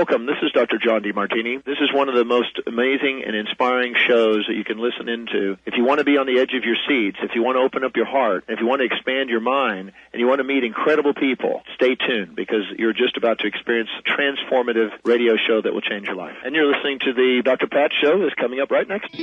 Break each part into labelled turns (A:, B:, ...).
A: Welcome. This is Dr. John DeMartini. This is one of the most amazing and inspiring shows that you can listen into. If you want to be on the edge of your seats, if you want to open up your heart, if you want to expand your mind, and you want to meet incredible people, stay tuned because you're just about to experience a transformative radio show that will change your life. And you're listening to the Dr. Pat Show that's coming up right next.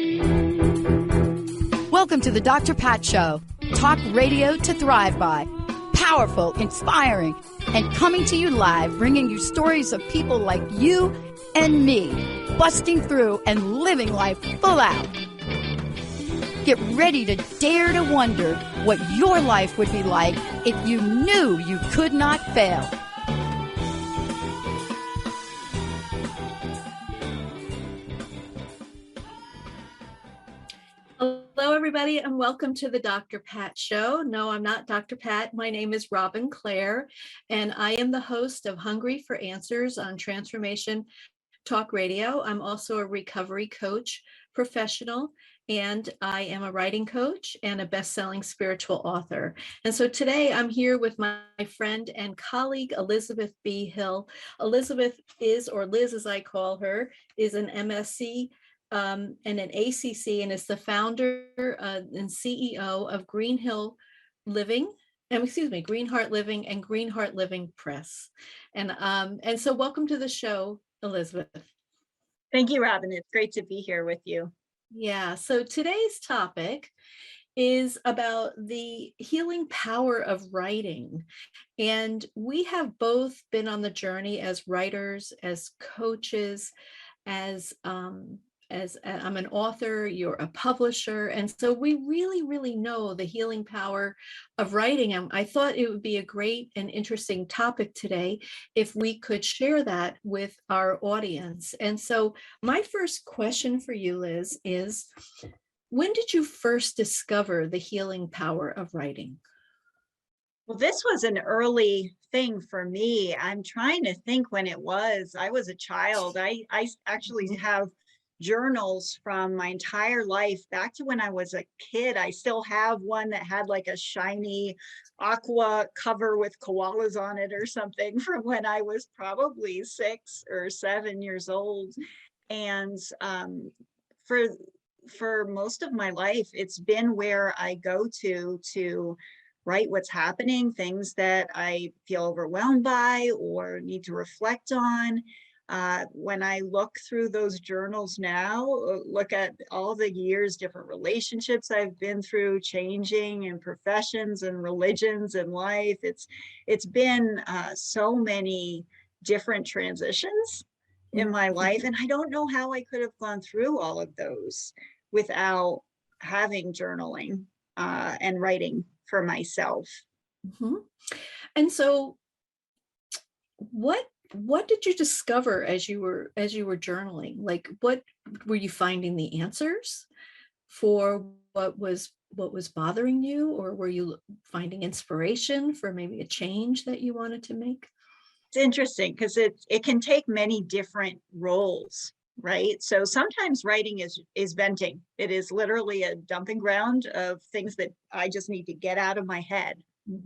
B: Welcome to the Dr. Pat Show. Talk radio to thrive by. Powerful, inspiring, and coming to you live, bringing you stories of people like you and me, busting through and living life full out. Get ready to dare to wonder what your life would be like if you knew you could not fail.
C: Hello, everybody, and welcome to the Dr. Pat Show. No, I'm not Dr. Pat. My name is Robin Clare, and I am the host of Hungry for Answers on Transformation Talk Radio. I'm also a recovery coach, professional, and I am a writing coach and a best-selling spiritual author. And so today I'm here with my friend and colleague, Elizabeth B. Hill. Elizabeth is, or Liz as I call her, is an MSc and an ACC, and is the founder and CEO of Greenheart Living and Greenheart Living Press. And so welcome to the show, Elizabeth.
D: Thank you, Robin. It's great to be here with you.
C: Yeah, so today's topic is about the healing power of writing. And we have both been on the journey as writers, as coaches, as I'm an author, you're a publisher. And so we really, really know the healing power of writing. And I thought it would be a great and interesting topic today if we could share that with our audience. And so my first question for you, Liz, is when did you first discover the healing power of writing?
D: Well, this was an early thing for me. I'm trying to think when it was. I was a child. I actually have journals from my entire life back to when I was a kid. I still have one that had like a shiny aqua cover with koalas on it or something from when I was probably 6 or 7 years old. And for most of my life, it's been where I go to write what's happening, things that I feel overwhelmed by or need to reflect on. When I look through those journals now, look at all the years, different relationships I've been through, changing and professions and religions and life, it's been so many different transitions in my life. And I don't know how I could have gone through all of those without having journaling and writing for myself.
C: Mm-hmm. And so what did you discover as you were journaling? Like, what were you finding the answers for what was bothering you, or were you finding inspiration for maybe a change that you wanted to make?
D: It's interesting because it can take many different roles, right? So sometimes writing is venting. It is literally a dumping ground of things that I just need to get out of my head,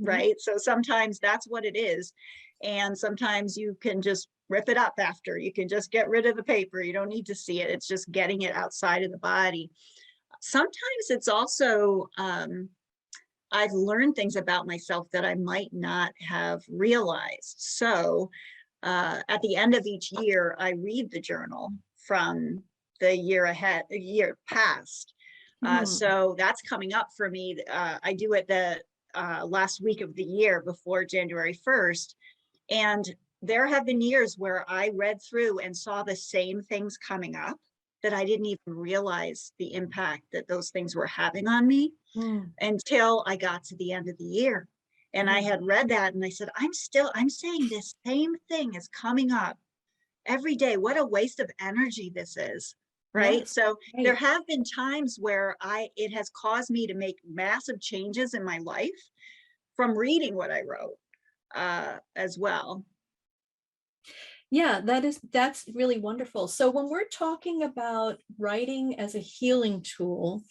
D: right? So sometimes that's what it is. And sometimes you can just rip it up after. You can just get rid of the paper. You don't need to see it. It's just getting it outside of the body. Sometimes it's also, I've learned things about myself that I might not have realized. So at the end of each year, I read the journal from the year past. So that's coming up for me. I do it the last week of the year before January 1st. And there have been years where I read through and saw the same things coming up that I didn't even realize the impact that those things were having on me until I got to the end of the year. And I had read that and I said, I'm saying this same thing is coming up every day. What a waste of energy this is. Right. Yes, so right. There have been times where it has caused me to make massive changes in my life from reading what I wrote as well.
C: Yeah, that's really wonderful. So when we're talking about writing as a healing tool,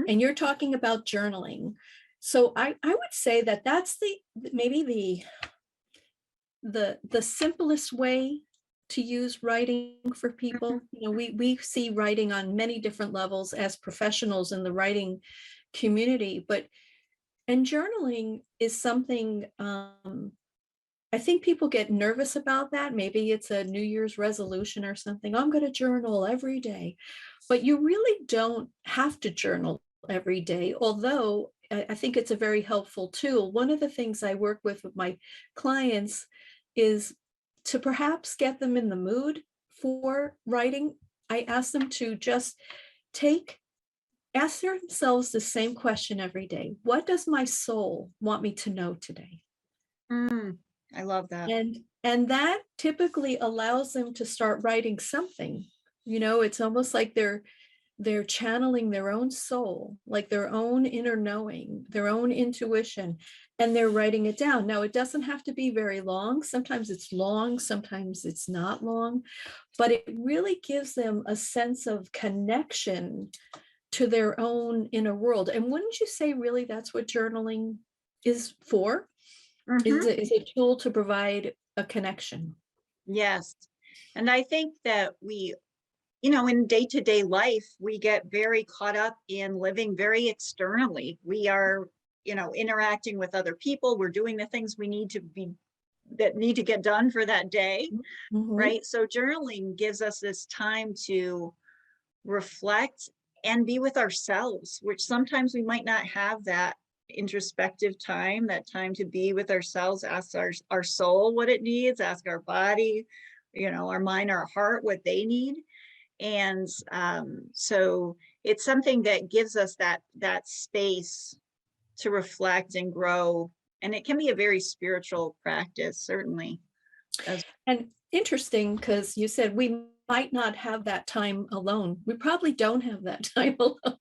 C: and you're talking about journaling, so I would say that that's maybe the simplest way to use writing for people. You know, we see writing on many different levels as professionals in the writing community, and journaling is something, I think people get nervous about that. Maybe it's a New Year's resolution or something. I'm going to journal every day, but you really don't have to journal every day, although I think it's a very helpful tool. One of the things I work with my clients is to perhaps get them in the mood for writing. I ask them to just ask themselves the same question every day. What does my soul want me to know today?
D: I love that.
C: And that typically allows them to start writing something. You know, it's almost like they're channeling their own soul, like their own inner knowing, their own intuition, and they're writing it down. Now, it doesn't have to be very long. Sometimes it's long, sometimes it's not long, but it really gives them a sense of connection to their own inner world. And wouldn't you say really that's what journaling is for? Is a tool to provide a connection.
D: Yes. And I think that we, you know, in day-to-day life, we get very caught up in living very externally. We are, you know, interacting with other people. We're doing the things we need to get done for that day, right? So journaling gives us this time to reflect and be with ourselves, which sometimes we might not have that introspective time, that time to be with ourselves, ask our soul what it needs, ask our body, you know, our mind, our heart, what they need. And so it's something that gives us that space to reflect and grow. And it can be a very spiritual practice, certainly.
C: And interesting, because you said we might not have that time alone. We probably don't have that time alone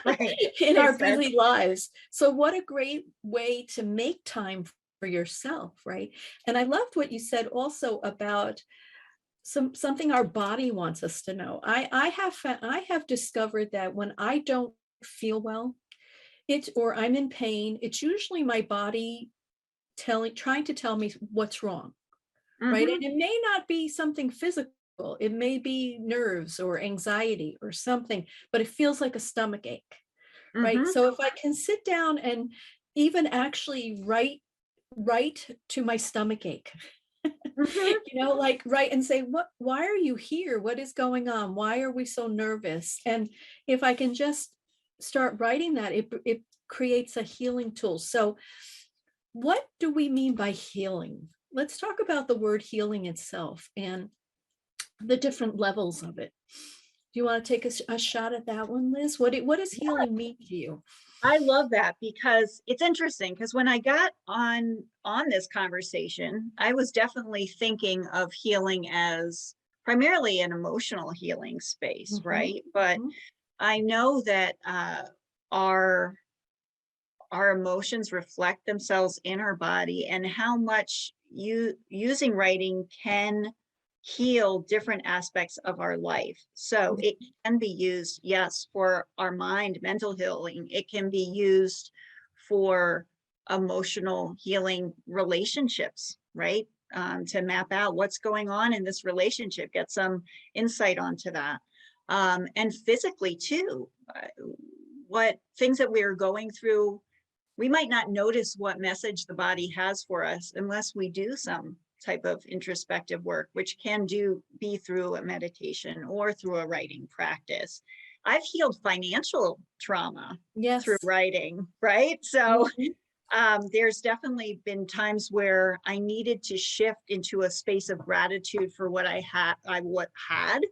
D: Right.
C: in our busy lives. So what a great way to make time for yourself, right? And I loved what you said also about something our body wants us to know. I have discovered that when I don't feel well, or I'm in pain, it's usually my body trying to tell me what's wrong, right? And it may not be something physical. It may be nerves or anxiety or something, but it feels like a stomach ache, right? So if I can sit down and even actually write to my stomach ache, you know, like write and say, why are you here? What is going on? Why are we so nervous? And if I can just start writing that, it creates a healing tool. So what do we mean by healing? Let's talk about the word healing itself and the different levels of it. Do you want to take a shot at that one, Liz? What does healing mean to you?
D: I love that because it's interesting, because when I got on this conversation, I was definitely thinking of healing as primarily an emotional healing space, right? But I know that our emotions reflect themselves in our body, and how much using writing can heal different aspects of our life. So it can be used, yes, for our mind, mental healing. It can be used for emotional healing, relationships, right? To map out what's going on in this relationship, get some insight onto that. And physically too, what things that we're going through, we might not notice what message the body has for us unless we do some type of introspective work, which can be through a meditation or through a writing practice. I've healed financial trauma through writing, right? So there's definitely been times where I needed to shift into a space of gratitude for what I had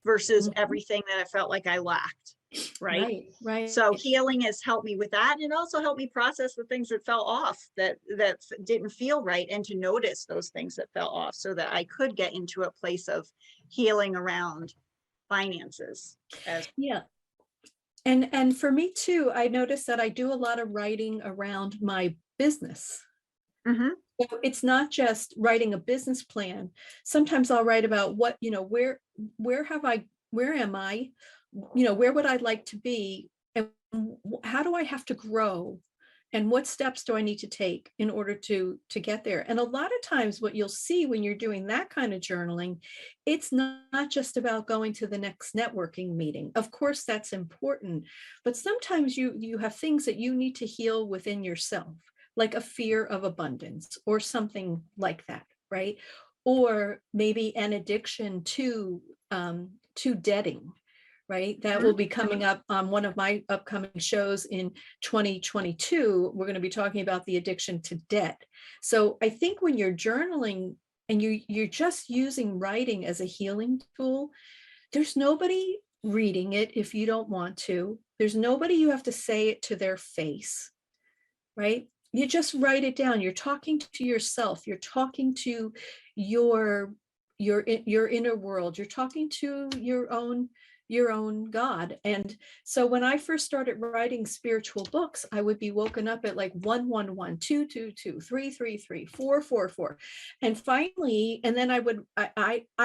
D: versus everything that I felt like I lacked. Right. So healing has helped me with that, and also helped me process the things that fell off, that didn't feel right, and to notice those things that fell off so that I could get into a place of healing around finances.
C: And for me too, I noticed that I do a lot of writing around my business. So it's not just writing a business plan. Sometimes I'll write about what, you know, where am I? You know, where would I like to be, and how do I have to grow And what steps do I need to take in order to get there? And a lot of times what you'll see when you're doing that kind of journaling, it's not just about going to the next networking meeting. Of course, that's important, but sometimes you have things that you need to heal within yourself, like a fear of abundance or something like that, right? Or maybe an addiction to debting, right? That will be coming up on one of my upcoming shows in 2022. We're going to be talking about the addiction to debt. So I think when you're journaling and you're just using writing as a healing tool, there's nobody reading it if you don't want to. There's nobody you have to say it to their face, right? You just write it down. You're talking to yourself. You're talking to your inner world. You're talking to your own God. And so when I first started writing spiritual books, I would be woken up at like 111, 222, 333, 444. And finally, and then I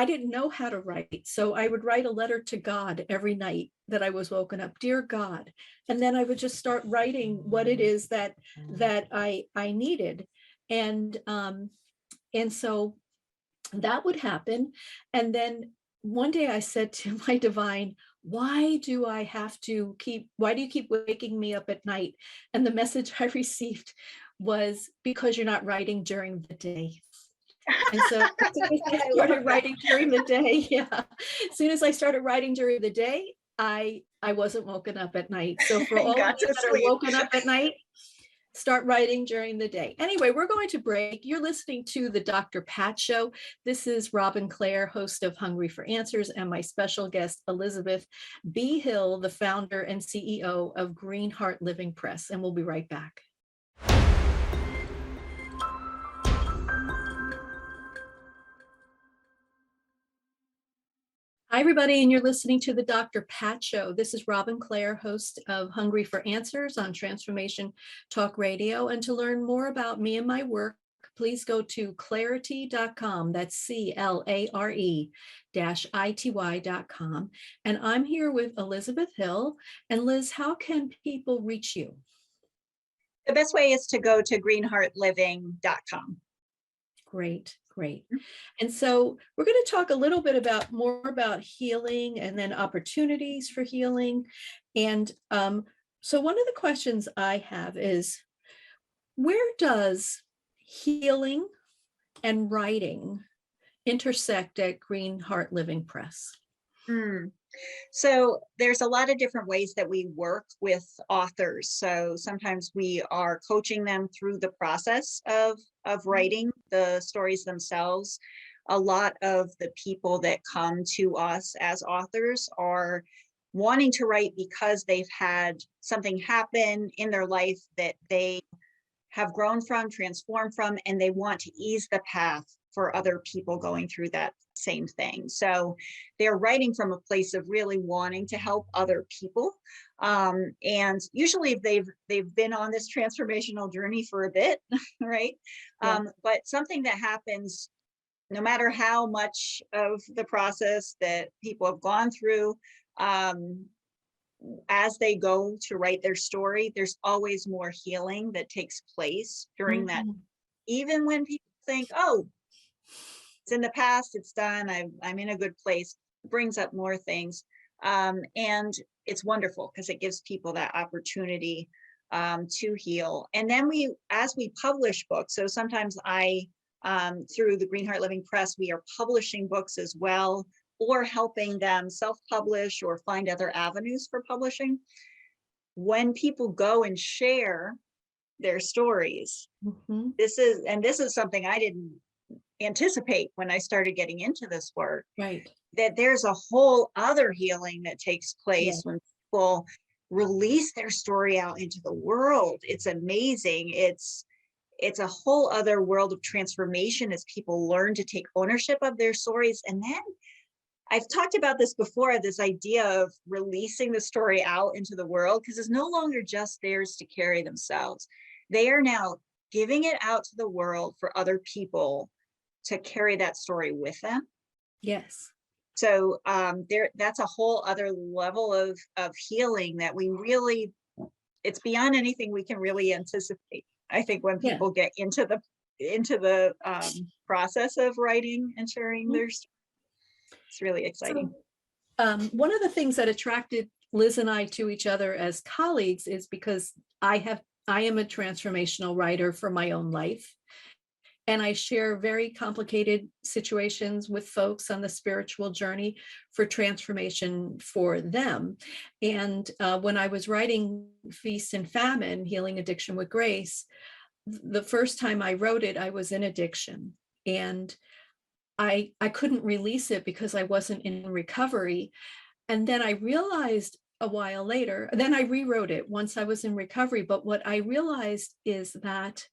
C: didn't know how to write. So I would write a letter to God every night that I was woken up, dear God. And then I would just start writing what it is that I needed. And so that would happen. And then one day I said to my divine, why do you keep waking me up at night? And the message I received was, because you're not writing during the day. And so I started writing during the day. Yeah. As soon as I started writing during the day, I wasn't woken up at night. So for all of you that are woken up at night, start writing during the day. Anyway, we're going to break. You're listening to the Dr. Pat Show. This is Robin Clare, host of Hungry for Answers, and my special guest, Elizabeth B. Hill, the founder and CEO of Green Heart Living Press. And we'll be right back. Hi, everybody, and you're listening to the Dr. Pat Show. This is Robin Clare, host of Hungry for Answers on Transformation Talk Radio. And to learn more about me and my work, please go to clarity.com. That's CLARE-ITY.com. And I'm here with Elizabeth Hill. And Liz, how can people reach you?
D: The best way is to go to greenheartliving.com.
C: Great. And so we're going to talk a little bit more about healing and then opportunities for healing. And so one of the questions I have is, where does healing and writing intersect at Green Heart Living Press?
D: So there's a lot of different ways that we work with authors. So sometimes we are coaching them through the process of writing the stories themselves. A lot of the people that come to us as authors are wanting to write because they've had something happen in their life that they have grown from, transformed from, and they want to ease the path for other people going through that same thing. So they're writing from a place of really wanting to help other people. And usually they've been on this transformational journey for a bit, right? Yeah. But something that happens, no matter how much of the process that people have gone through, as they go to write their story, there's always more healing that takes place during that. Even when people think, oh, it's in the past, it's done, I'm in a good place, it brings up more things. And it's wonderful because it gives people that opportunity to heal. And then as we publish books, so sometimes through the Green Heart Living Press, we are publishing books as well, or helping them self-publish or find other avenues for publishing. When people go and share their stories, this is something I didn't anticipate when I started getting into this work, right? That there's a whole other healing that takes place when people release their story out into the world. It's amazing. It's a whole other world of transformation as people learn to take ownership of their stories. And then I've talked about this before, this idea of releasing the story out into the world, because it's no longer just theirs to carry themselves. They are now giving it out to the world for other people to carry that story with them.
C: Yes.
D: So that's a whole other level of healing that we really it's beyond anything we can really anticipate. I think when
C: Yeah.
D: people get into the process of writing and sharing their story, it's really exciting.
C: So, one of the things that attracted Liz and I to each other as colleagues is because I am a transformational writer for my own life. And I share very complicated situations with folks on the spiritual journey for transformation for them. And when I was writing Feast and Famine, Healing Addiction with Grace, the first time I wrote it, I was in addiction. And I couldn't release it because I wasn't in recovery. And then I realized a while later, then I rewrote it once I was in recovery. But what I realized is that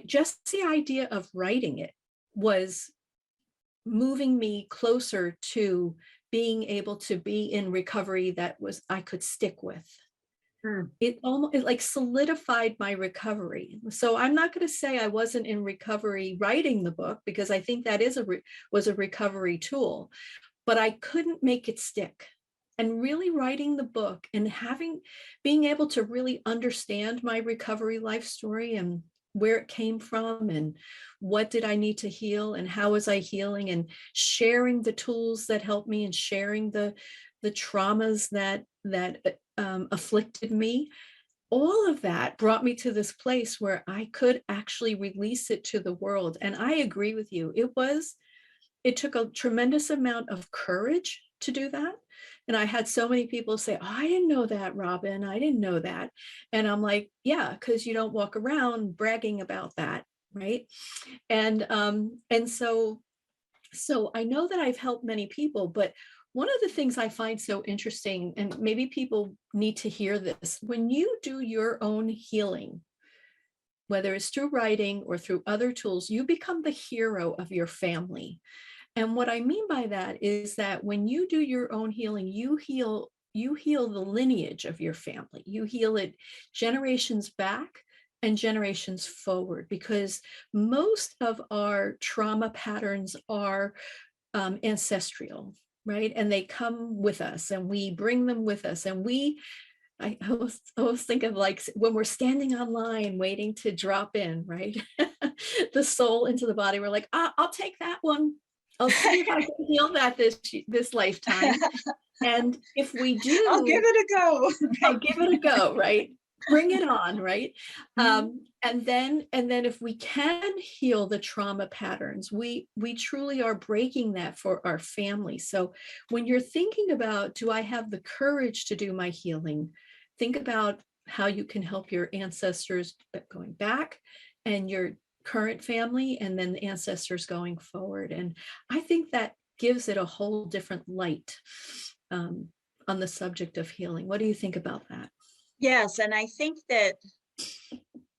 C: just the idea of writing it was moving me closer to being able to be in recovery that I could stick with. It like solidified my recovery. So I'm not going to say I wasn't in recovery writing the book, because I think that was a recovery tool, but I couldn't make it stick. And really writing the book and being able to really understand my recovery life story and where it came from and what did I need to heal and how was I healing, and sharing the tools that helped me and sharing the traumas that afflicted me. All of that brought me to this place where I could actually release it to the world. And I agree with you. It took a tremendous amount of courage to do that. And I had so many people say, oh, I didn't know that, Robin. I didn't know that. And I'm like, yeah, because you don't walk around bragging about that, right? And so I know that I've helped many people, but one of the things I find so interesting, and maybe people need to hear this, when you do your own healing, whether it's through writing or through other tools, you become the hero of your family. And what I mean by that is that when you do your own healing, you heal the lineage of your family. You heal it generations back and generations forward, because most of our trauma patterns are ancestral, right? And they come with us and we bring them with us. And I always think of like when we're standing online waiting to drop in, right? The soul into the body. We're like, I'll take that one. I'll see if I can heal that this lifetime. And if we do,
D: I'll give it a go.
C: I'll give it a go, right? Bring it on, right? And then if we can heal the trauma patterns, we truly are breaking that for our family. So when you're thinking about, do I have the courage to do my healing? Think about how you can help your ancestors going back and your current family, and then the ancestors going forward. And I think that gives it a whole different light on the subject of healing. What do you think about that?
D: Yes, and I think that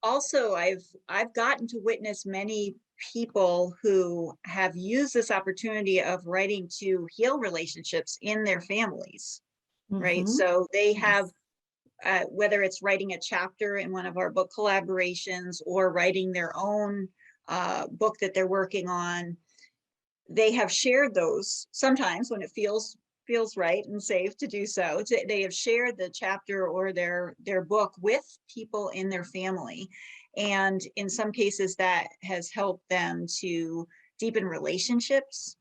D: also I've gotten to witness many people who have used this opportunity of writing to heal relationships in their families, right? So they have, whether it's writing a chapter in one of our book collaborations or writing their own book that they're working on, they have shared those sometimes when it feels right and safe to do so. They have shared the chapter or their book with people in their family. And in some cases that has helped them to deepen relationships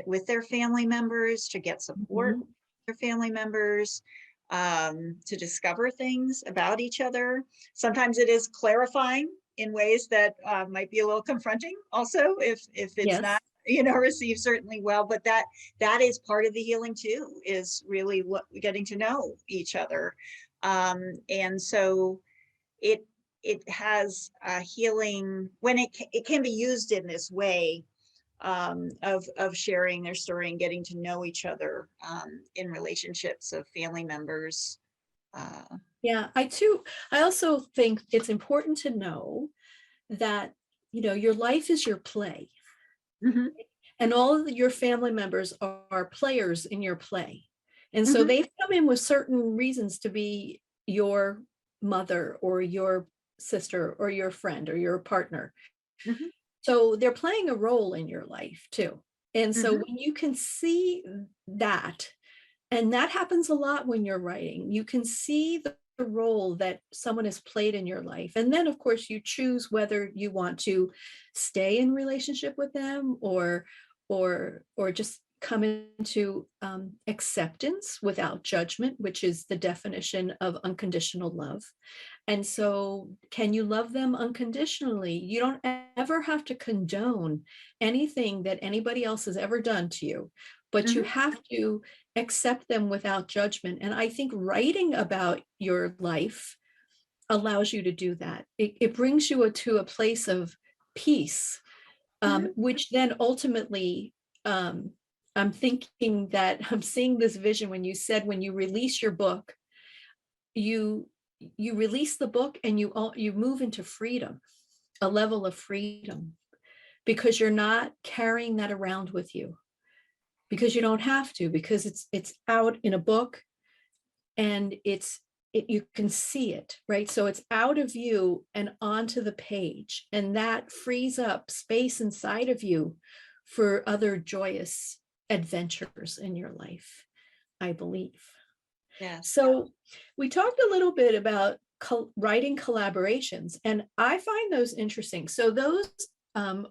D: with their family members, to get support from their family members, to discover things about each other. Sometimes it is clarifying in ways that might be a little confronting also if it's not received certainly well, but that is part of the healing too, is really getting to know each other. And so it has a healing when it can be used in this way, of sharing their story and getting to know each other in relationships of family members.
C: Yeah, I also think it's important to know that, your life is your play. And all of your family members are players in your play. And so they've come in with certain reasons to be your mother or your sister or your friend or your partner. So they're playing a role in your life too. And so when you can see that, and that happens a lot when you're writing, you can see the role that someone has played in your life. And then, of course, you choose whether you want to stay in relationship with them or just come into acceptance without judgment, which is the definition of unconditional love. And so, can you love them unconditionally? You don't ever have to condone anything that anybody else has ever done to you, but you have to accept them without judgment. And I think writing about your life allows you to do that. It brings you to a place of peace, which then ultimately, I'm thinking that I'm seeing this vision when you said when you release your book, you release the book and you move into freedom, a level of freedom, because you're not carrying that around with you, because you don't have to, because it's out in a book and you can see it, right? So it's out of you and onto the page, and that frees up space inside of you for other joyous adventures in your life, I believe.
D: Yes.
C: So we talked a little bit about writing collaborations, and I find those interesting. So those,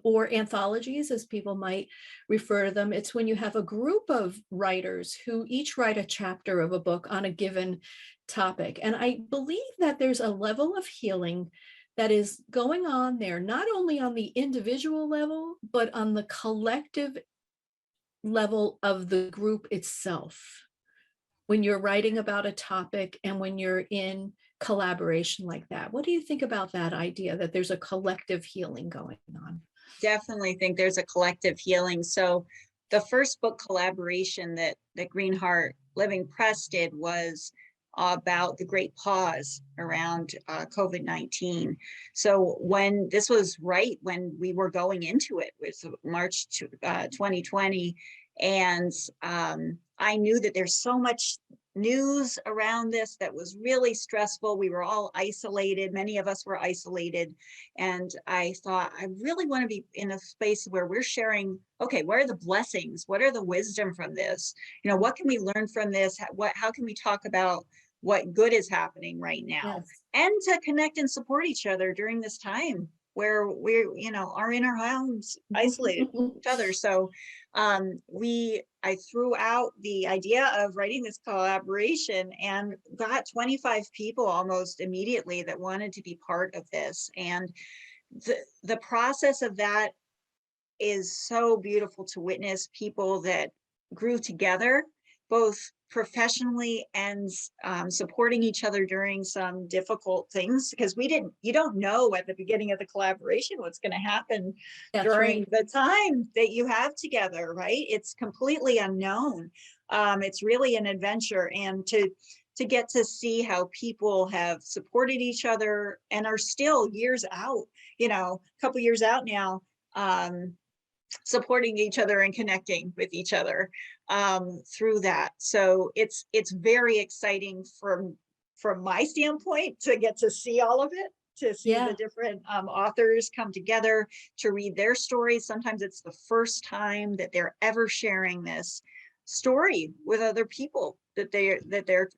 C: or anthologies, as people might refer to them, it's when you have a group of writers who each write a chapter of a book on a given topic. And I believe that there's a level of healing that is going on there, not only on the individual level, but on the collective level of the group itself, when you're writing about a topic and when you're in collaboration like that. What do you think about that idea that there's a collective healing going on?
D: Definitely think there's a collective healing. So the first book collaboration that Greenheart Living Press did was about the great pause around COVID-19. So when this was right when we were going into it, was March 2020, and I knew that there's so much news around this that was really stressful. We were all isolated. Many of us were isolated. And I thought, I really want to be in a space where we're sharing, okay, what are the blessings? What are the wisdom from this? You know, what can we learn from this? How can we talk about what good is happening right now?
C: Yes.
D: And to connect and support each other during this time where we, are in our homes, isolated each other. So I threw out the idea of writing this collaboration and got 25 people almost immediately that wanted to be part of this. And the process of that is so beautiful to witness, people that grew together, both professionally and supporting each other during some difficult things, because you don't know at the beginning of the collaboration what's going to happen during the time that you have together, right? It's completely unknown. It's really an adventure, and to get to see how people have supported each other and are still years out, a couple years out now, supporting each other and connecting with each other through that. So it's very exciting from my standpoint to get to see all of it, to see the different authors come together to read their stories. Sometimes it's the first time that they're ever sharing this story with other people that they're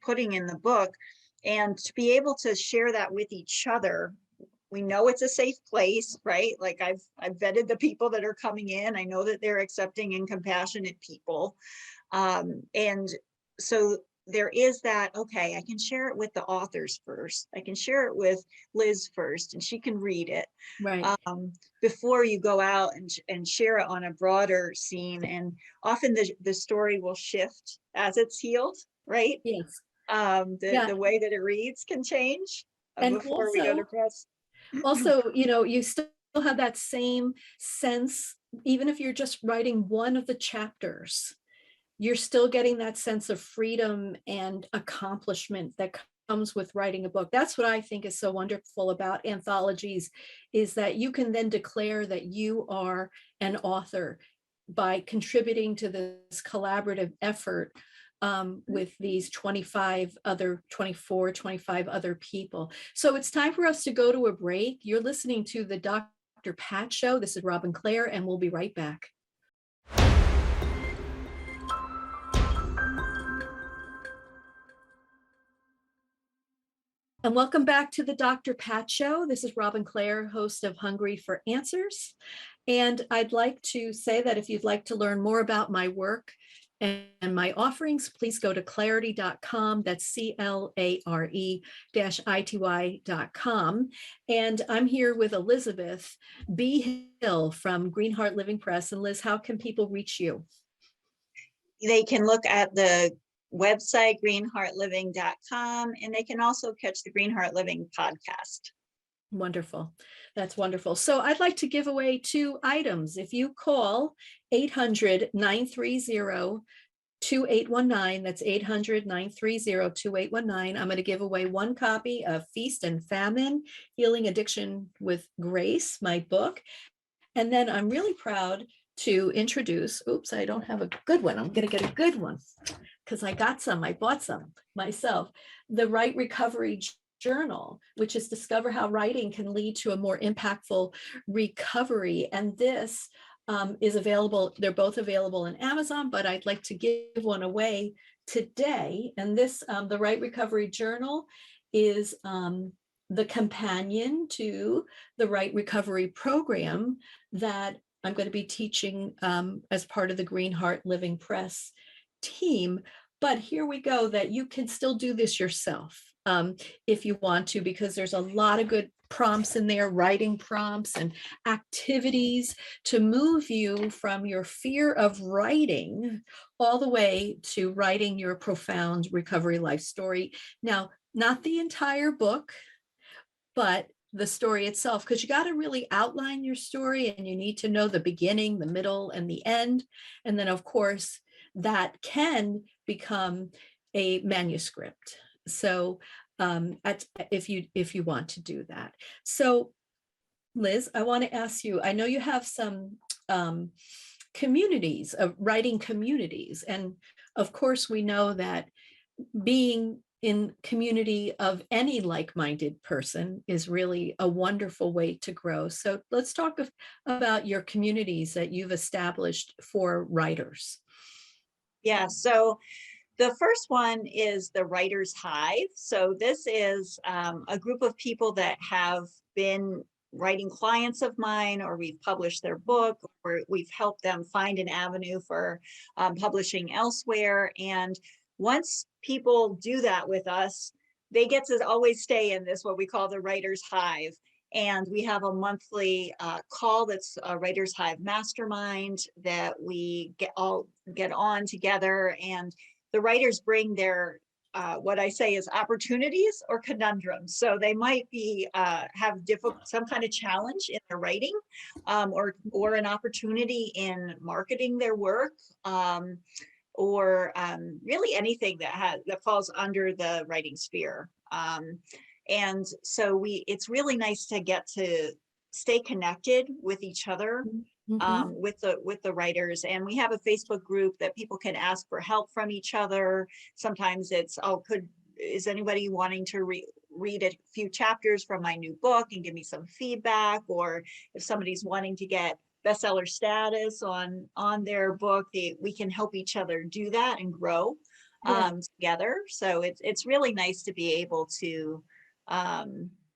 D: putting in the book, and to be able to share that with each other. We know it's a safe place, right? Like I've vetted the people that are coming in. I know that they're accepting and compassionate people. And so there is that, okay, I can share it with the authors first. I can share it with Liz first, and she can read it.
C: Right.
D: Before you go out and share it on a broader scene. And often the story will shift as it's healed, right?
C: Yes.
D: The way that it reads can change before we go to press.
C: Also, you still have that same sense, even if you're just writing one of the chapters, you're still getting that sense of freedom and accomplishment that comes with writing a book. That's what I think is so wonderful about anthologies, is that you can then declare that you are an author by contributing to this collaborative effort with these 25 other people. So it's time for us to go to a break. You're listening to the Dr. Pat Show. This is Robin Clare, and we'll be right back. And welcome back to the Dr. Pat Show. This is Robin Clare, host of Hungry for Answers. And I'd like to say that if you'd like to learn more about my work and my offerings, please go to clarity.com. That's CLARE-ITY.com. And I'm here with Elizabeth B. Hill from Greenheart Living Press. And Liz, how can people reach you?
D: They can look at the website, greenheartliving.com, and they can also catch the Greenheart Living podcast.
C: Wonderful. That's wonderful. So I'd like to give away 2 items. If you call 800-930-2819, that's 800-930-2819, I'm going to give away 1 copy of Feast and Famine, Healing Addiction with Grace, my book. And then I'm really proud to introduce, oops, I don't have a good one. I'm going to get a good one because I bought some myself, the Right Recovery Journal, which is Discover How Writing Can Lead to a More Impactful Recovery. And this is available. They're both available on Amazon, but I'd like to give one away today. And this, the Right Recovery Journal is the companion to the Right Recovery program that I'm going to be teaching as part of the Greenheart Living Press team. But here we go, that you can still do this yourself if you want to, because there's a lot of good prompts in there, writing prompts and activities to move you from your fear of writing all the way to writing your profound recovery life story. Now, not the entire book, but the story itself, because you got to really outline your story and you need to know the beginning, the middle, and the end. And then, of course, that can become a manuscript. So if you want to do that. So Liz, I want to ask you, I know you have some communities of writing communities. And of course, we know that being in community of any like-minded person is really a wonderful way to grow. So let's talk about your communities that you've established for writers.
D: Yeah, so the first one is the Writers' Hive. So this is a group of people that have been writing clients of mine, or we've published their book, or we've helped them find an avenue for publishing elsewhere. And once people do that with us, they get to always stay in this, what we call the Writers' Hive. And we have a monthly call that's a Writers' Hive mastermind that we get on together, and the writers bring their what I say is opportunities or conundrums. So they might be have some kind of challenge in their writing, or an opportunity in marketing their work, or really anything that falls under the writing sphere. And so it's really nice to get to stay connected with each other, with the writers. And we have a Facebook group that people can ask for help from each other. Sometimes it's, is anybody wanting to read a few chapters from my new book and give me some feedback? Or if somebody's wanting to get bestseller status on their book, we can help each other do that and grow together. So it's really nice to be able to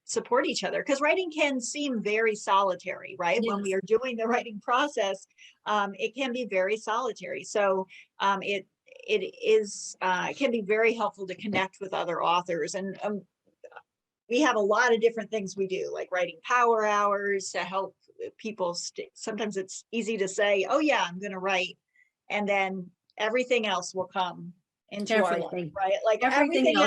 D: support each other, because writing can seem very solitary, right? Yes. When we are doing the writing process, it can be very solitary. So it can be very helpful to connect with other authors. And we have a lot of different things we do, like writing power hours to help people. Sometimes it's easy to say, oh yeah, I'm going to write, and then everything else will come into our life, right? Like everything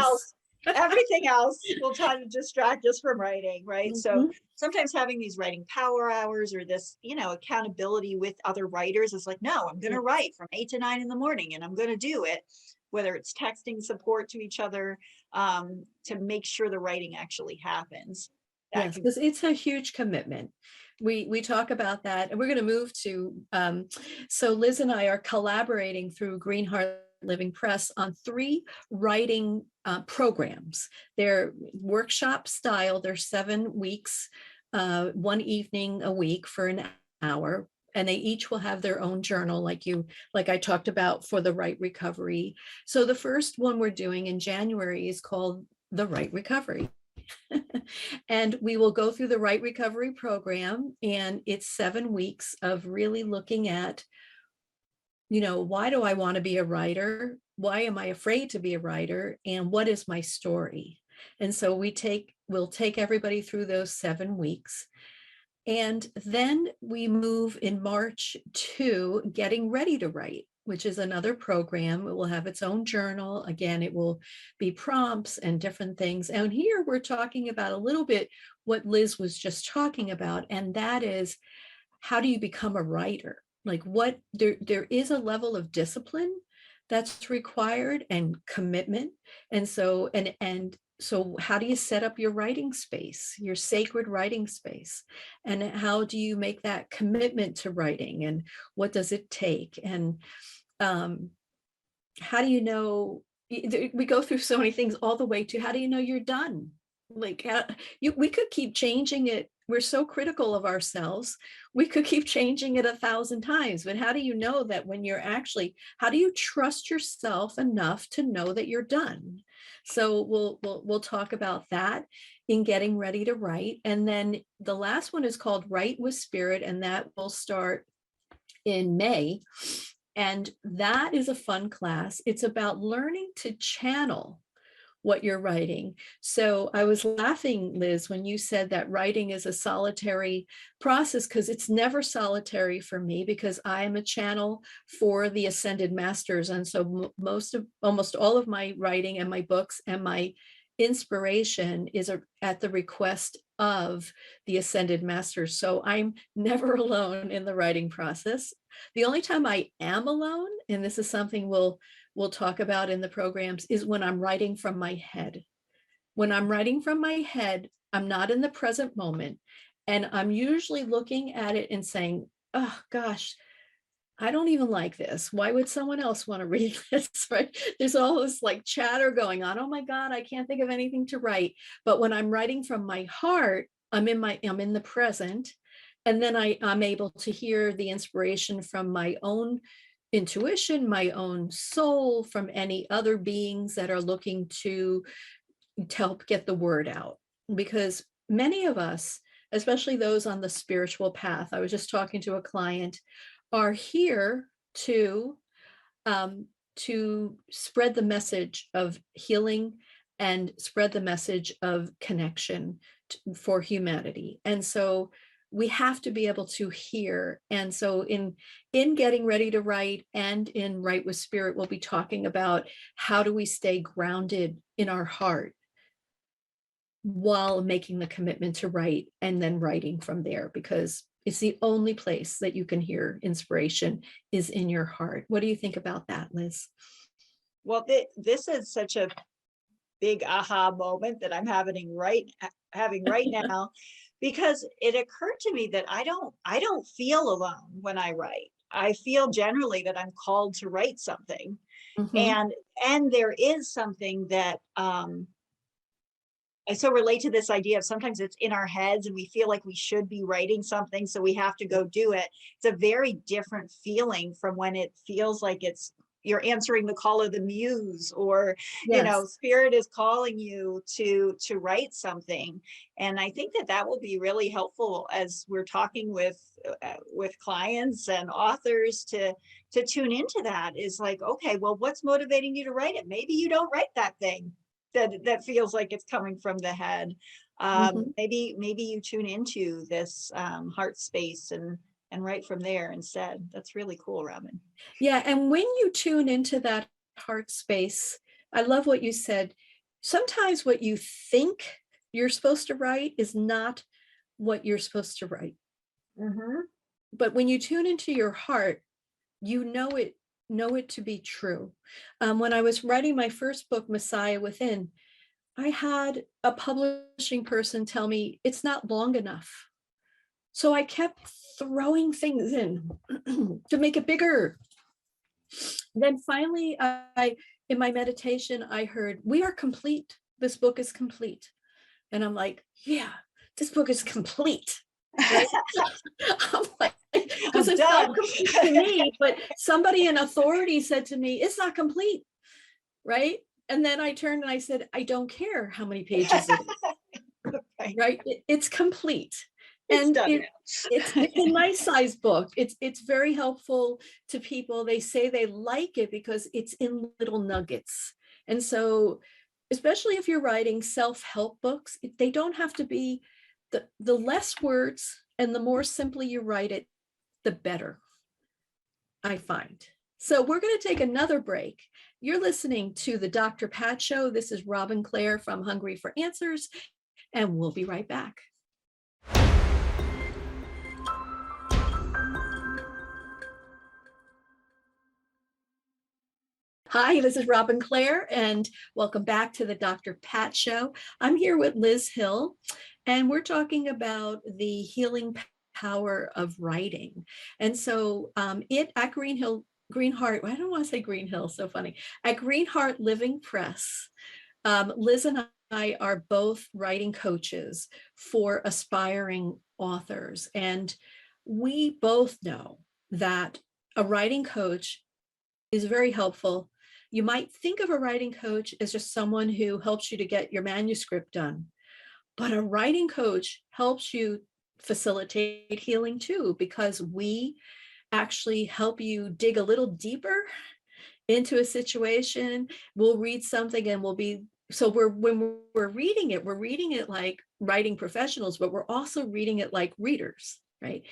D: else will try to distract us from writing, right? So sometimes having these writing power hours, or this, accountability with other writers, is like, no, I'm going to write from 8 to 9 in the morning, and I'm going to do it. Whether it's texting support to each other to make sure the writing actually happens.
C: Yes, because it's a huge commitment. We talk about that, and we're going to move to, so Liz and I are collaborating through Greenheart Living Press on 3 writing programs. They're workshop style. They're 7 weeks, 1 evening a week for an hour. And they each will have their own journal, like I talked about for the Right Recovery. So the first one we're doing in January is called the Right Recovery. And we will go through the Write Recovery program, and it's 7 weeks of really looking at, why do I want to be a writer? Why am I afraid to be a writer? And what is my story? And so we'll take everybody through those 7 weeks. And then we move in March to Getting Ready to Write, which is another program. It will have its own journal. Again, it will be prompts and different things. And here we're talking about a little bit what Liz was just talking about, and that is, how do you become a writer? Like, there is a level of discipline that's required and commitment. And so, so how do you set up your writing space, your sacred writing space? And how do you make that commitment to writing? And what does it take? And how do you know? We go through so many things, all the way to, how do you know you're done? Like, we could keep changing it. We're so critical of ourselves. We could keep changing it 1,000 times, but how do you know that when you're how do you trust yourself enough to know that you're done? So we'll talk about that in Getting Ready to Write. And then the last one is called Write with Spirit, and that will start in May. And that is a fun class. It's about learning to channel what you're writing. So I was laughing, Liz, when you said that writing is a solitary process, because it's never solitary for me, because I am a channel for the Ascended Masters. And so almost all of my writing and my books and my inspiration is at the request of the Ascended Masters. So I'm never alone in the writing process. The only time I am alone, and this is something we'll talk about in the programs, is when I'm writing from my head. When I'm writing from my head, I'm not in the present moment. And I'm usually looking at it and saying, oh gosh, I don't even like this. Why would someone else want to read this? Right? There's all this like chatter going on. Oh my God, I can't think of anything to write. But when I'm writing from my heart, I'm in the present. And then I'm able to hear the inspiration from my own intuition, my own soul, from any other beings that are looking to help get the word out. Because many of us, especially those on the spiritual path, I was just talking to a client, are here to spread the message of healing and spread the message of connection for humanity. And so we have to be able to hear. And so in Getting Ready to Write and in Write with Spirit, we'll be talking about how do we stay grounded in our heart while making the commitment to write, and then writing from there, because it's the only place that you can hear inspiration is in your heart. What do you think about that, Liz?
D: Well, this is such a big aha moment that I'm having right now, because it occurred to me that I don't feel alone when I write. I feel generally that I'm called to write something. Mm-hmm. And there is something that I so relate to this idea of sometimes it's in our heads and we feel like we should be writing something, so we have to go do it. It's a very different feeling from when it feels like you're answering the call of the muse, or yes, spirit is calling you to write something. And I think that will be really helpful as we're talking with clients and authors to tune into that. Is like, okay, well, what's motivating you to write it? Maybe you don't write that thing that feels like it's coming from the head. Maybe you tune into this heart space and write from there instead. That's really cool, Robin.
C: Yeah, and when you tune into that heart space, I love what you said. Sometimes what you think you're supposed to write is not what you're supposed to write. Mm-hmm. But when you tune into your heart, you know it to be true. When I was writing my first book, Messiah Within, I had a publishing person tell me it's not long enough. So I kept throwing things in to make it bigger. Then finally, in my meditation, I heard, we are complete. This book is complete. And I'm like, yeah, this book is complete. Right? I'm like, because it's not complete to me, but somebody in authority said to me, it's not complete, right? And then I turned and I said, I don't care how many pages it is. right? It's complete.
D: It's
C: And
D: done
C: it's a nice size book. It's very helpful to people. They say they like it because it's in little nuggets. And so, especially if you're writing self-help books, they don't have to be the less words and the more simply you write it, the better, I find. So we're going to take another break. You're listening to the Dr. Pat Show. This is Robin Clare from Hungry for Answers, and we'll be right back. Hi, this is Robin Clare, and welcome back to the Dr. Pat Show. I'm here with Liz Hill, and we're talking about the healing power of writing. And so at Greenheart, I don't want to say Green Hill, so funny. At Greenheart Living Press, Liz and I are both writing coaches for aspiring authors. And we both know that a writing coach is very helpful. You might think of a writing coach as just someone who helps you to get your manuscript done, but a writing coach helps you facilitate healing too, because we actually help you dig a little deeper into a situation. We'll read something and when we're reading it like writing professionals, but we're also reading it like readers, right?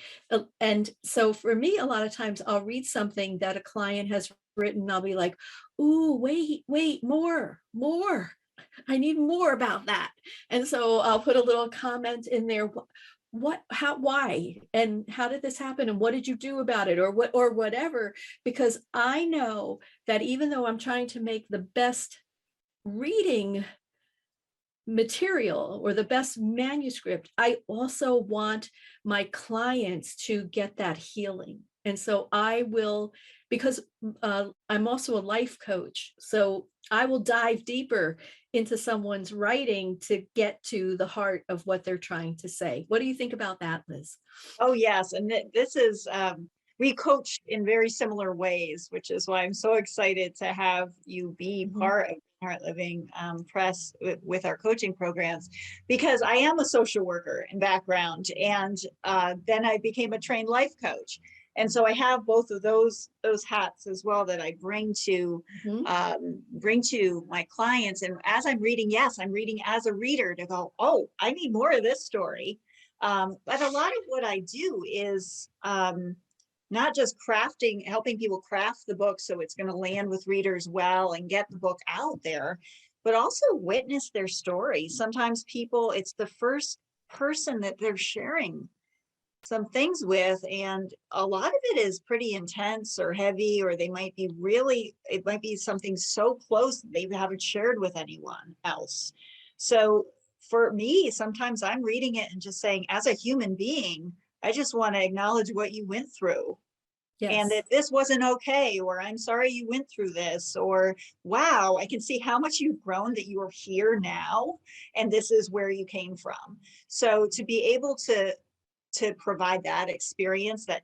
C: And so for me, a lot of times I'll read something that a client has written. I'll be like, ooh, wait, more. I need more about that. And so I'll put a little comment in there. Why, and how did this happen? And what did you do about it? Or whatever, because I know that even though I'm trying to make the best reading material or the best manuscript, I also want my clients to get that healing. And so I will, because I'm also a life coach, so I will dive deeper into someone's writing to get to the heart of what they're trying to say. What do you think about that, Liz?
D: Oh, yes. And this is, we coach in very similar ways, which is why I'm so excited to have you be part of Heart Living Press with our coaching programs, because I am a social worker in background, and then I became a trained life coach. And so I have both of those hats as well that I bring to my clients. And as I'm reading, yes, I'm reading as a reader to go, oh, I need more of this story. But a lot of what I do is not just helping people craft the book so it's going to land with readers well and get the book out there, but also witness their story. Sometimes it's the first person that they're sharing some things with, and a lot of it is pretty intense or heavy, or it might be something so close that they haven't shared with anyone else. So for me, sometimes I'm reading it and just saying, as a human being, I just want to acknowledge what you went through. Yes. And that this wasn't okay, or I'm sorry you went through this, or wow, I can see how much you've grown that you are here now, and this is where you came from. So to be able to provide that experience, that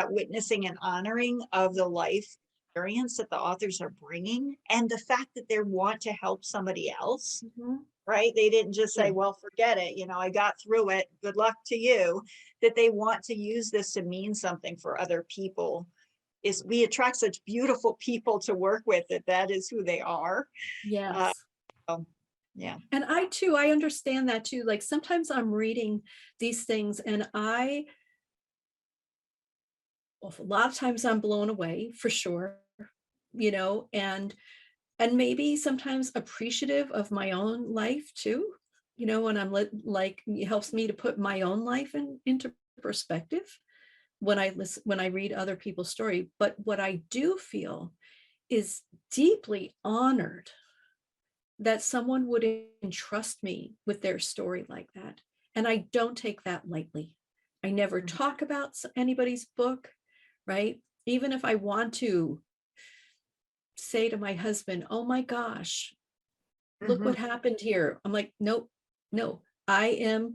D: witnessing and honoring of the life experience that the authors are bringing, and the fact that they want to help somebody else, right? They didn't just say, well, forget it, I got through it, good luck to you. That they want to use this to mean something for other people. We attract such beautiful people to work with, that is who they are.
C: Yes.
D: Yeah.
C: And I understand that too. Like sometimes I'm reading these things and a lot of times I'm blown away, for sure, and maybe sometimes appreciative of my own life too, when I'm like, it helps me to put my own life into perspective when I read other people's story. But what I do feel is deeply honored that someone would entrust me with their story like that. And I don't take that lightly. I never talk about anybody's book, right? Even if I want to say to my husband, oh my gosh, look what happened here. I'm like, nope, no, I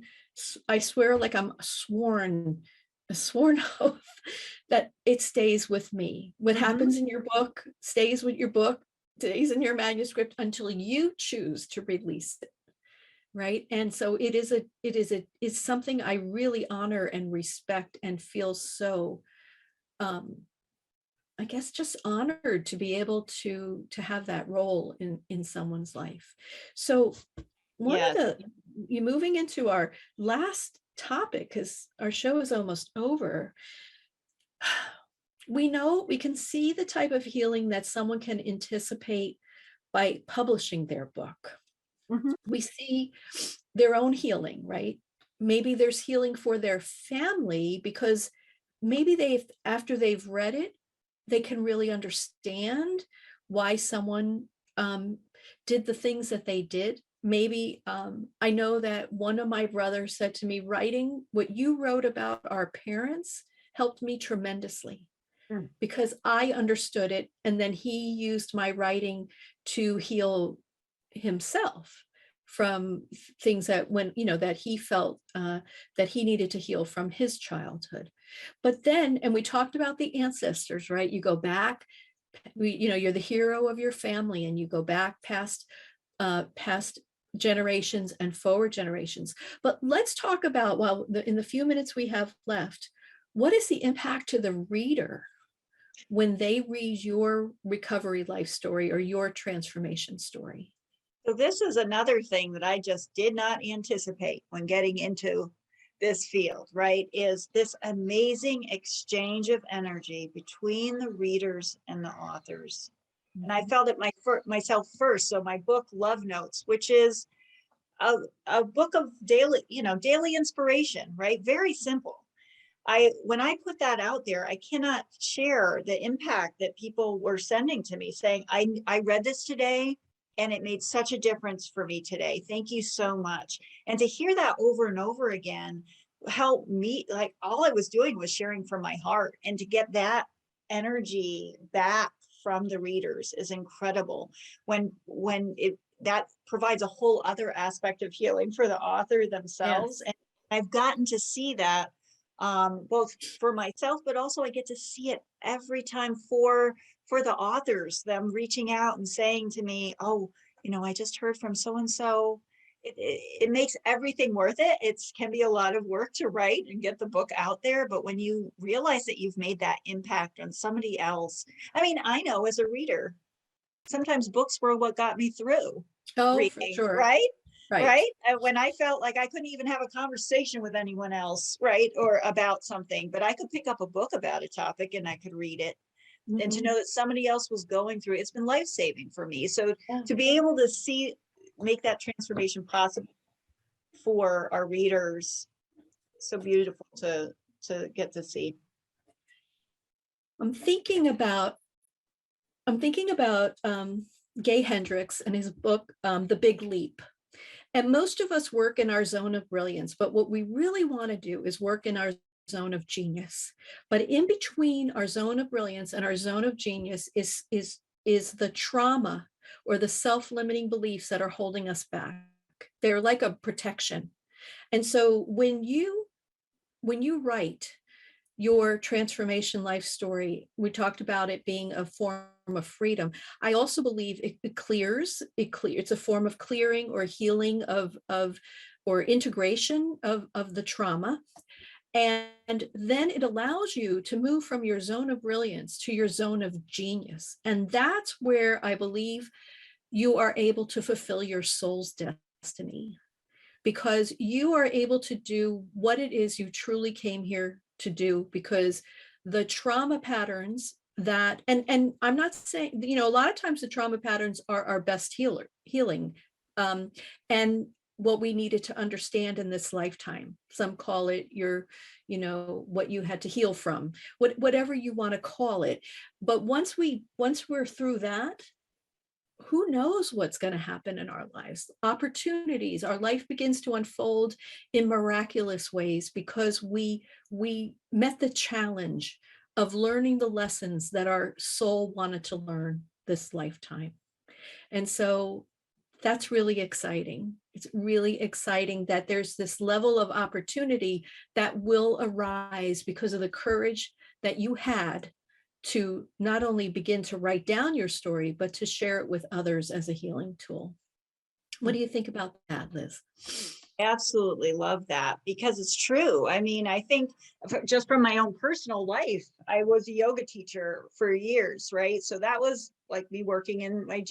C: swear, like I'm a sworn oath that it stays with me. What happens in your book stays with your book, stays in your manuscript until you choose to release it. right? And so it's something I really honor and respect and feel so, I guess, just honored to be able to have that role in someone's life. So one of
D: Yes.
C: you moving into our last topic, because our show is almost over. We know, we can see the type of healing that someone can anticipate by publishing their book.
D: Mhm.
C: We see their own healing, right? Maybe there's healing for their family because maybe after they've read it, they can really understand why someone did the things that they did. Maybe I know that one of my brothers said to me, writing what you wrote about our parents helped me tremendously because I understood it. And then he used my writing to heal himself from things that that he felt that he needed to heal from his childhood. But then, and we talked about the ancestors, right? You go back, you're the hero of your family, and you go back past generations and forward generations. But let's talk about, in the few minutes we have left, what is the impact to the reader when they read your recovery life story or your transformation story?
D: So this is another thing that I just did not anticipate when getting into this field, right? Is this amazing exchange of energy between the readers and the authors. And I felt it myself first. So my book, Love Notes, which is a book of daily inspiration, right? Very simple. When I put that out there, I cannot share the impact that people were sending to me saying, I read this today and it made such a difference for me today. Thank you so much. And to hear that over and over again helped me, like all I was doing was sharing from my heart, and to get that energy back from the readers is incredible. That provides a whole other aspect of healing for the author themselves.
C: Yes.
D: And I've gotten to see that both for myself, but also I get to see it every time for the authors, them reaching out and saying to me, oh, I just heard from so-and-so. It makes everything worth it. It can be a lot of work to write and get the book out there, but when you realize that you've made that impact on somebody else, I know as a reader, sometimes books were what got me through
C: Oh, for
D: reading,
C: sure.
D: right?
C: Right.
D: Right. And when I felt like I couldn't even have a conversation with anyone else, right, or about something, but I could pick up a book about a topic and I could read it. And to know that somebody else was going through it, it's been life-saving for me. So to be able to make that transformation possible for our readers, so beautiful to get to see.
C: I'm thinking about Gay Hendricks and his book, The Big Leap. And most of us work in our zone of brilliance, but what we really want to do is work in our zone of genius. But in between our zone of brilliance and our zone of genius is the trauma or the self-limiting beliefs that are holding us back. They're like a protection. And so when you write your transformation life story, we talked about it being a form of freedom. I also believe it clears. It's a form of clearing or healing or integration of the trauma. And then it allows you to move from your zone of brilliance to your zone of genius. And that's where I believe you are able to fulfill your soul's destiny, because you are able to do what it is you truly came here to do, because the trauma patterns that, and I'm not saying, a lot of times the trauma patterns are our best healing. And what we needed to understand in this lifetime. Some call it what you had to heal from, whatever you want to call it. But once we're through that, who knows what's going to happen in our lives? Opportunities, our life begins to unfold in miraculous ways because we met the challenge of learning the lessons that our soul wanted to learn this lifetime. And so that's really exciting. It's really exciting that there's this level of opportunity that will arise because of the courage that you had to not only begin to write down your story, but to share it with others as a healing tool. What do you think about that, Liz?
D: Absolutely love that, because it's true. I mean, I think just from my own personal life, I was a yoga teacher for years, right? So that was like me working in my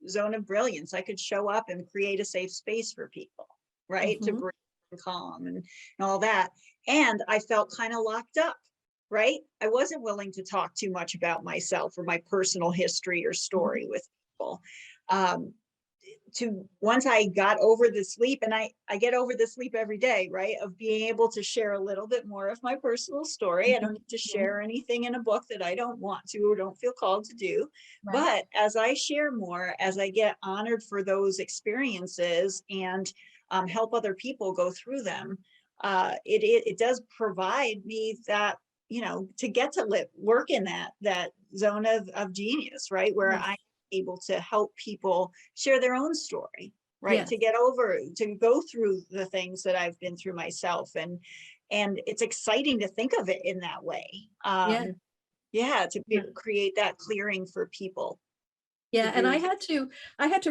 D: zone of brilliance. I could show up and create a safe space for people, right? To breathe and calm and all that. And I felt kind of locked up, right? I wasn't willing to talk too much about myself or my personal history or story with people. To once I got over the sleep, and I get over the sleep every day, right? Of being able to share a little bit more of my personal story. I don't need to share anything in a book that I don't want to or don't feel called to do. Right. But as I share more, as I get honored for those experiences and help other people go through them, it does provide me that, you know, to get to work in that zone of genius, right? Where I able to help people share their own story, right? Yes. To go through the things that I've been through myself. And it's exciting to think of it in that way. Create that clearing for people.
C: Yeah. And I had to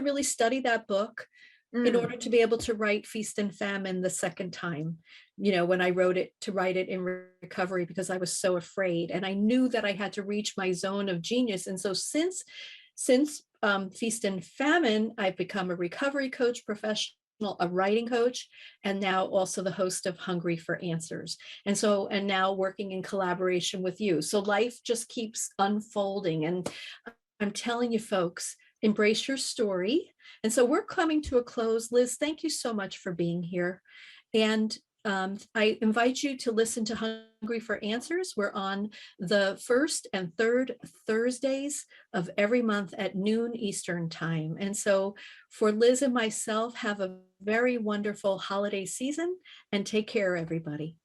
C: really study that book in order to be able to write Feast and Famine the second time, you know, when I wrote it, to write it in recovery, because I was so afraid. And I knew that I had to reach my zone of genius. And so since Feast and Famine, I've become a recovery coach, professional, a writing coach, and now also the host of Hungry for Answers. And now working in collaboration with you. So life just keeps unfolding. And I'm telling you, folks, embrace your story. And so we're coming to a close. Liz, thank you so much for being here. And I invite you to listen to Hungry for Answers. We're on the first and third Thursdays of every month at noon Eastern time. And so for Liz and myself, have a very wonderful holiday season and take care, everybody.